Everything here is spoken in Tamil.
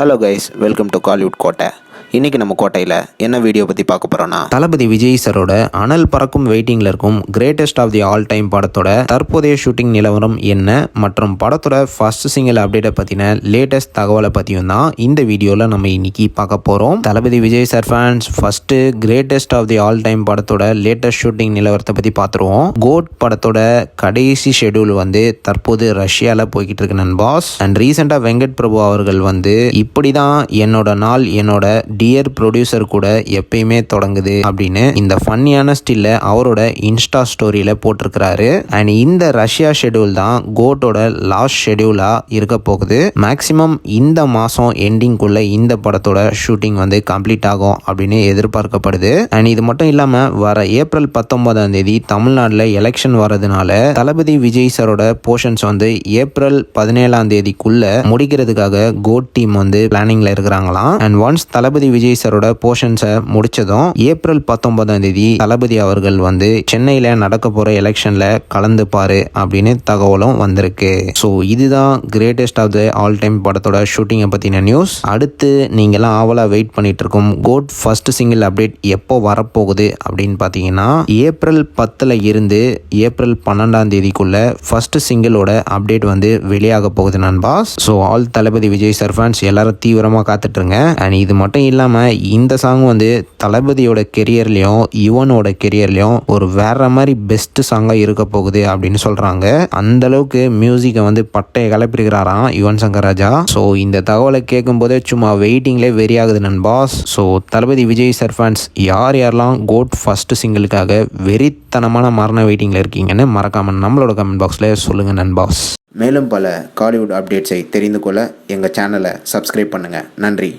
Hello guys, welcome to Kollywood கோட்டை. இன்றைக்கி நம்ம கோட்டையில் என்ன வீடியோ பற்றி பார்க்க போகிறோன்னா, தளபதி விஜய் சரோட அனல் பறக்கும் வெயிட்டிங்கில் இருக்கும் greatest of the all time படத்தோட தற்போதைய ஷூட்டிங் நிலவரம் என்ன மற்றும் படத்தோட ஃபர்ஸ்ட் சிங்கிள் அப்டேட்டை பற்றின லேட்டஸ்ட் தகவலை பற்றியும் தான் இந்த வீடியோவில் நம்ம இன்னைக்கு பார்க்க போகிறோம். Thalapathy Vijay sir fans first greatest of the all time படத்தோட லேட்டஸ்ட் ஷூட்டிங் நிலவரத்தை பற்றி பார்த்துருவோம். கோட் படத்தோட கடைசி ஷெடியூல் தற்போது ரஷ்யாவில் போய்கிட்டு இருக்கு நண்பாஸ். அண்ட் ரீசெண்டாக வெங்கட் பிரபு அவர்கள் இப்படி தான் என்னோட நாள் என்னோட டியர் ப்ரொடியூசர் கூட எப்பயுமே தொடங்குது அப்படின்னு இந்த ஃபன்னியான ஸ்டில்ல அவரோட இன்ஸ்டா ஸ்டோரியில போட்டிருக்கிறாரு. அண்ட் இந்த ரஷ்யா ஷெடியூல் தான் கோட்டோட லாஸ்ட் ஷெடியூலா இருக்க போகுது. மேக்சிமம் இந்த மாசம் எண்டிங்குள்ள இந்த படத்தோட ஷூட்டிங் கம்ப்ளீட் ஆகும் அப்படின்னு எதிர்பார்க்கப்படுது. அண்ட் இது மட்டும் இல்லாம வர ஏப்ரல் 19ஆம் தேதி தமிழ்நாட்டில் எலெக்ஷன் வரதுனால தளபதி விஜய் சரோட போர்ஷன்ஸ் ஏப்ரல் 17ஆம் தேதிக்குள்ள முடிக்கிறதுக்காக கோட் டீம் பிளானிங்ல இருக்கிறாங்களாம். அண்ட் ஒன்ஸ் தளபதி விஜய் சரோட போர்ஷன்ஸை முடிச்சதும் ஏப்ரல் 19ஆம் தேதி தளபதி அவர்கள் சென்னையில நடக்க போற எலெக்ஷன்ல கலந்துப்பாரு அப்படின்னு தகவலும் வந்திருக்கு. ஸோ இதுதான் greatest of the all time படத்தோட ஷூட்டிங்கை பத்தின நியூஸ். அடுத்து நீங்களாம் ஆவலா வெயிட் பண்ணிட்டு இருக்கும் கோட் ஃபர்ஸ்ட் சிங்கிள் அப்டேட் எப்போ வரப்போகுது அப்படின்னு பார்த்தீங்கன்னா ஏப்ரல் 10ல் இருந்து ஏப்ரல் 12ஆம் தேதிக்குள்ள ஃபர்ஸ்ட் சிங்கிளோட அப்டேட் வெளியாக போகுது நண்பாஸ். ஸோ ஆல் தளபதி விஜய் சார் ஃபேன்ஸ் எல்லாரும் தீவிரமாக காத்துட்ருங்க. அண்ட் இது மட்டும் இல்லாமல் இந்த சாங் தளபதியோட கெரியர்லையும் யுவனோட கெரியர்லையும் ஒரு வேற மாதிரி பெஸ்ட் சாங்காக இருக்க போகுது அப்படின்னு சொல்கிறாங்க. அந்த அளவுக்கு மியூசிக்கை பட்டையை கிளப்பிருக்கிறாராம் யுவன் சங்கர் ராஜா. ஸோ இந்த தகவலை கேட்கும் போதே சும்மா வெயிட்டிங்லேயே வெறியாகுது நண்பாஸ். ஸோ தளபதி விஜய் சார் ஃபேன்ஸ் யாரெல்லாம் கோட் ஃபர்ஸ்ட் சிங்கிளுக்காக வெறித்தனமான மரண வெயிட்டிங்கில் இருக்கீங்கன்னு மறக்காம நம்மளோட கமெண்ட் பாக்ஸில் சொல்லுங்கள் நண்பாஸ். மேலும் பல காலிவுட் அப்டேட்ஸை தெரிந்து கொள்ள எங்கள் சேனலை சப்ஸ்கிரைப் பண்ணுங்கள். நன்றி.